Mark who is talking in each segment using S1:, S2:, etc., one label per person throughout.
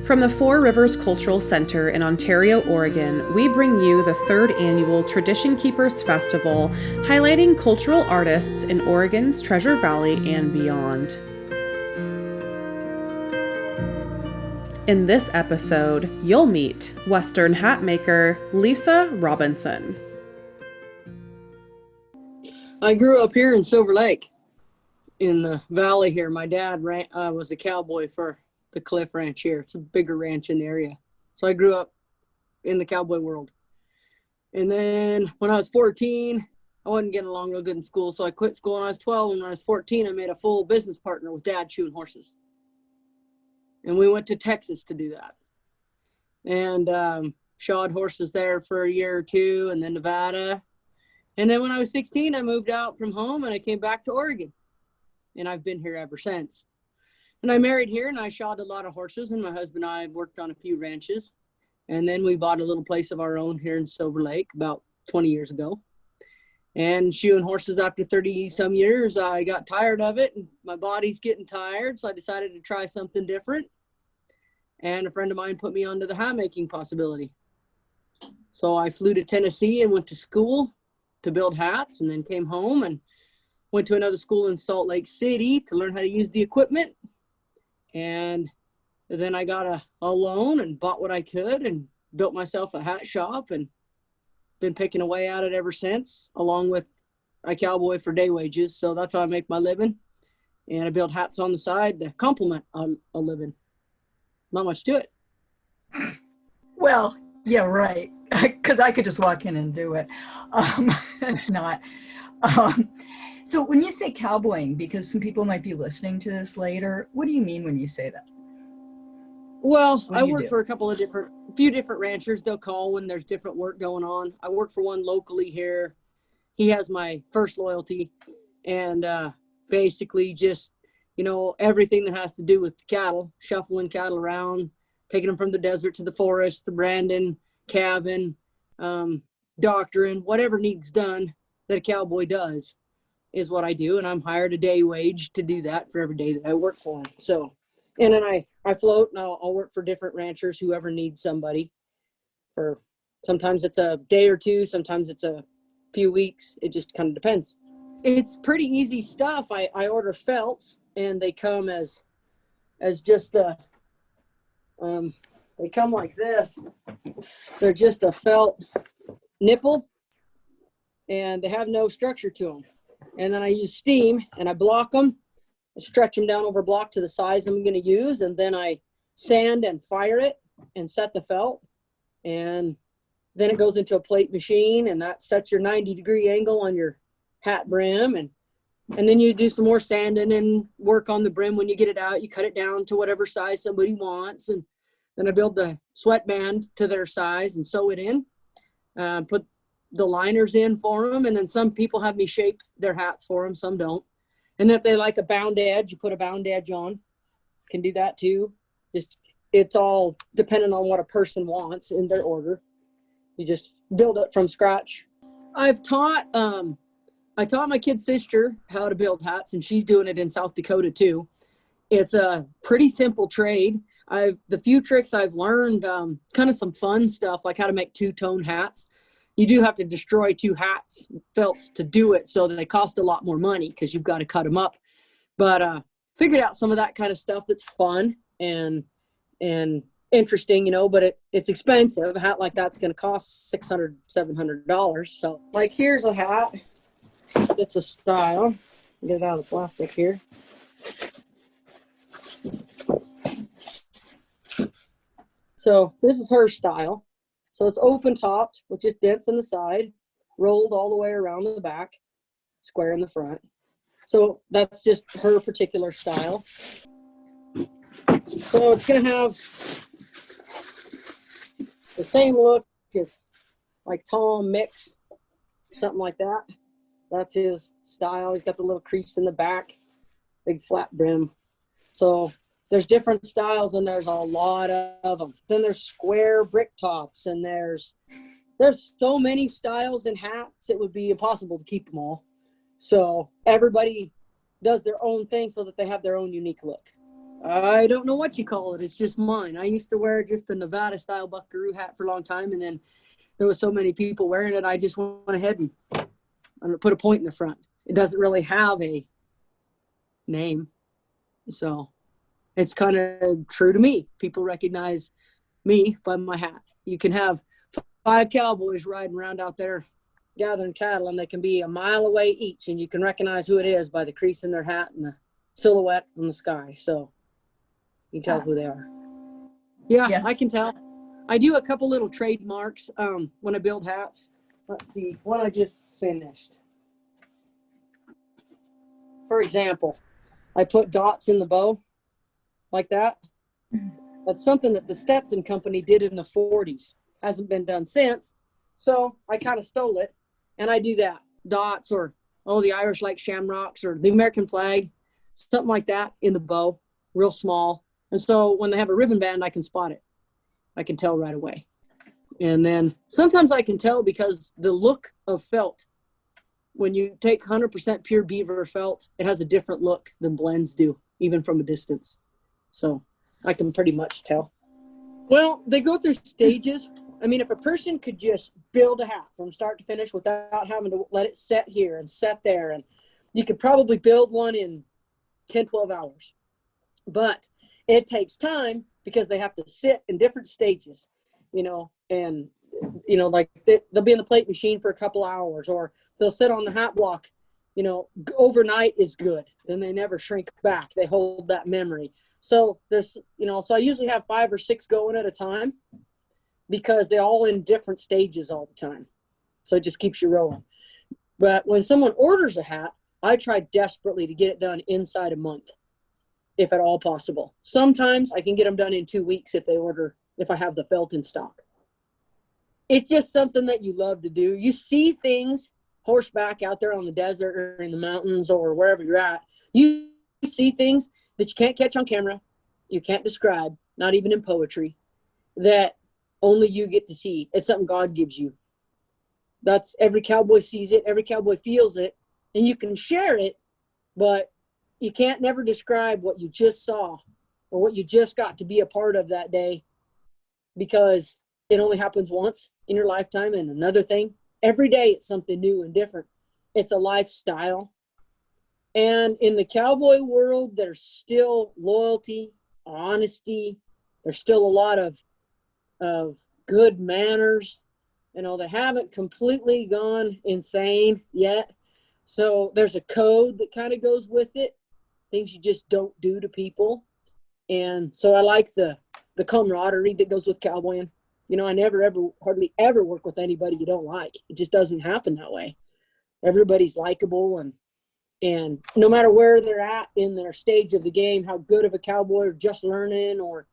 S1: From the Four Rivers Cultural Center in Ontario, Oregon, we bring you the third annual Tradition Keepers Festival, highlighting cultural artists in Oregon's Treasure Valley and beyond. In this episode, you'll meet Western hat maker Lisa Robinson.
S2: I grew up here in Silver Lake in the valley here. My dad was a cowboy for the Cliff Ranch here. It's a bigger ranch in the area. So I grew up in the cowboy world. And then when I was 14, I wasn't getting along real good in school. So I quit school when I was 12. And when I was 14, I made a full business partner with Dad shoeing horses. And we went to Texas to do that. And shod horses there for a year or two, and then Nevada. And then when I was 16, I moved out from home and I came back to Oregon. And I've been here ever since. And I married here and I shod a lot of horses, and my husband and I worked on a few ranches. And then we bought a little place of our own here in Silver Lake about 20 years ago. And shoeing horses after 30 some years, I got tired of it and my body's getting tired. So I decided to try something different. And a friend of mine put me onto the hat making possibility. So I flew to Tennessee and went to school to build hats, and then came home and went to another school in Salt Lake City to learn how to use the equipment. And then I got a loan and bought what I could and built myself a hat shop, and been picking away at it ever since, along with a cowboy for day wages. So that's how I make my living. And I build hats on the side to complement a living. Not much to it.
S3: Well, yeah, right. Because I could just walk in and do it. Not. So when you say cowboying, because some people might be listening to this later, what do you mean when you say that?
S2: Well, I work for a few different ranchers. They'll call when there's different work going on. I work for one locally here. He has my first loyalty, and basically just, everything that has to do with cattle, shuffling cattle around, taking them from the desert to the forest, the branding, calving, doctoring, whatever needs done that a cowboy does is what I do. And I'm hired a day wage to do that for every day that I work for them. So, and then I float and I'll work for different ranchers, whoever needs somebody for, sometimes it's a day or two, sometimes it's a few weeks. It just kind of depends. It's pretty easy stuff. I order felts, and they come as just they come like this. They're just a felt nipple, and they have no structure to them. And then I use steam, and I block them, stretch them down over block to the size I'm going to use, and then I sand and fire it and set the felt. And then it goes into a plate machine, and that sets your 90-degree angle on your hat brim. And then you do some more sanding and work on the brim. When you get it out, you cut it down to whatever size somebody wants. And then I build the sweatband to their size and sew it in, put the liners in for them. And then some people have me shape their hats for them, some don't. And if they like a bound edge, you put a bound edge on. Can do that too. Just, it's all dependent on what a person wants in their order. You just build it from scratch. I taught my kid sister how to build hats, and she's doing it in South Dakota too. It's a pretty simple trade. The few tricks I've learned, kind of some fun stuff, like how to make two-tone hats. You do have to destroy two felts to do it, so that they cost a lot more money because you've got to cut them up. But figured out some of that kind of stuff that's fun and interesting, but it's expensive. A hat like that's going to cost $600, $700. So, like, here's a hat. It's a style. Get it out of the plastic here. So this is her style. So it's open topped with just dents in the side, rolled all the way around the back, square in the front. So that's just her particular style. So it's going to have the same look as like Tom Mix, something like that. That's his style. He's got the little crease in the back, big flat brim. So there's different styles, and there's a lot of them. Then there's square brick tops, and there's so many styles in hats, it would be impossible to keep them all. So everybody does their own thing so that they have their own unique look. I don't know what you call it. It's just mine. I used to wear just the Nevada style buckaroo hat for a long time. And then there was so many people wearing it. I just went ahead and put a point in the front. It doesn't really have a name. So it's kind of true to me. People recognize me by my hat. You can have 5 cowboys riding around out there gathering cattle, and they can be a mile away each, and you can recognize who it is by the crease in their hat and the silhouette in the sky. So you can tell who they are. Yeah, I can tell. I do a couple little trademarks when I build hats. Let's see, one I just finished. For example, I put dots in the bow like that. That's something that the Stetson company did in the 40s. Hasn't been done since. So I kind of stole it, and I do that. Dots, or the Irish like shamrocks, or the American flag, something like that in the bow, real small. And so when they have a ribbon band, I can spot it. I can tell right away. And then sometimes I can tell because the look of felt, when you take 100% pure beaver felt, it has a different look than blends do, even from a distance. So I can pretty much tell. Well, they go through stages. I mean, if a person could just build a hat from start to finish without having to let it set here and set there, and you could probably build one in 10, 12 hours. But it takes time because they have to sit in different stages, and, like they'll be in the plate machine for a couple hours, or they'll sit on the hat block, overnight is good. Then they never shrink back. They hold that memory. So so I usually have 5 or 6 going at a time because they're all in different stages all the time. So it just keeps you rolling. But when someone orders a hat, I try desperately to get it done inside a month, if at all possible. Sometimes I can get them done in 2 weeks if I have the felt in stock. It's just something that you love to do. You see things horseback out there on the desert or in the mountains or wherever you're at. You see things that you can't catch on camera, you can't describe, not even in poetry, that only you get to see. It's something God gives you. That's every cowboy sees it, every cowboy feels it, and you can share it, but you can't never describe what you just saw or what you just got to be a part of that day, because it only happens once in your lifetime. And another thing, every day it's something new and different. It's a lifestyle. And in the cowboy world, there's still loyalty, honesty. There's still a lot of good manners. They haven't completely gone insane yet. So there's a code that kind of goes with it, things you just don't do to people. And so I like the camaraderie that goes with cowboying. I never, hardly ever work with anybody you don't like. It just doesn't happen that way. Everybody's likable, and no matter where they're at in their stage of the game, how good of a cowboy, or just learning, or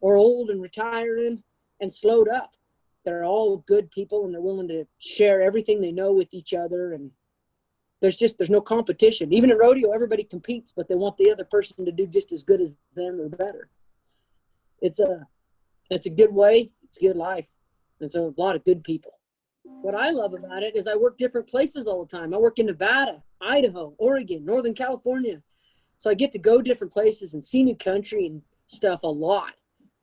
S2: old and retiring and slowed up, they're all good people, and they're willing to share everything they know with each other. And there's no competition. Even at rodeo, everybody competes, but they want the other person to do just as good as them or better. It's a good way. It's a good life. It's a lot of good people. What I love about it is I work different places all the time. I work in Nevada, Idaho, Oregon, Northern California. So I get to go different places and see new country and stuff a lot.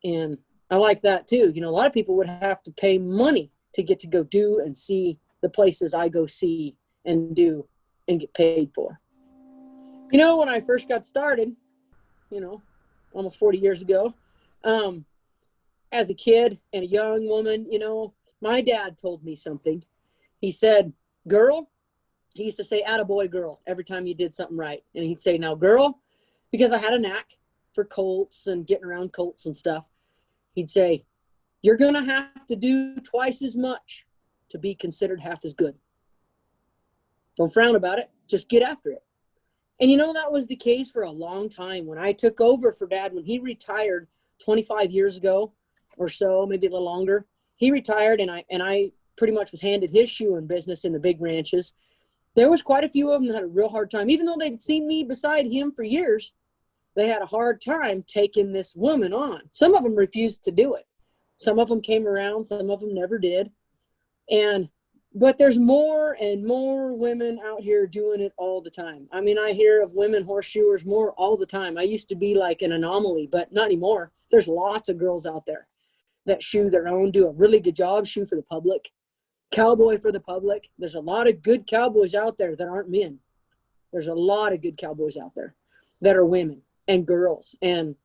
S2: And I like that too. A lot of people would have to pay money to get to go do and see the places I go see and do and get paid for. When I first got started, almost 40 years ago, as a kid and a young woman, my dad told me something. He said, girl, he used to say, attaboy, girl, every time you did something right. And he'd say, now, girl, because I had a knack for colts and getting around colts and stuff, he'd say, you're going to have to do twice as much to be considered half as good. Don't frown about it. Just get after it. And that was the case for a long time. When I took over for Dad, when he retired 25 years ago or so, maybe a little longer, he retired, and I pretty much was handed his shoeing business in the big ranches. There was quite a few of them that had a real hard time. Even though they'd seen me beside him for years, they had a hard time taking this woman on. Some of them refused to do it. Some of them came around. Some of them never did. And But there's more and more women out here doing it all the time. I mean, I hear of women horseshoers more all the time. I used to be like an anomaly, but not anymore. There's lots of girls out there that shoe their own, do a really good job, shoe for the public, cowboy for the public. There's a lot of good cowboys out there that aren't men. There's a lot of good cowboys out there that are women and girls. And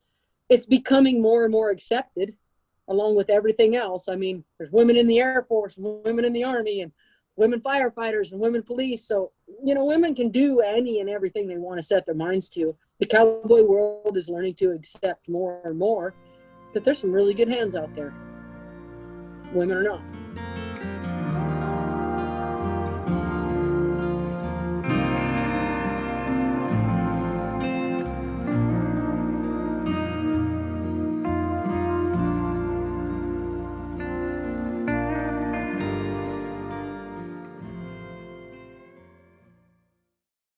S2: it's becoming more and more accepted along with everything else. I mean, there's women in the Air Force, and women in the Army, and women firefighters and women police. So, you know, women can do any and everything they want to set their minds to. The cowboy world is learning to accept more and more that there's some really good hands out there, women or not.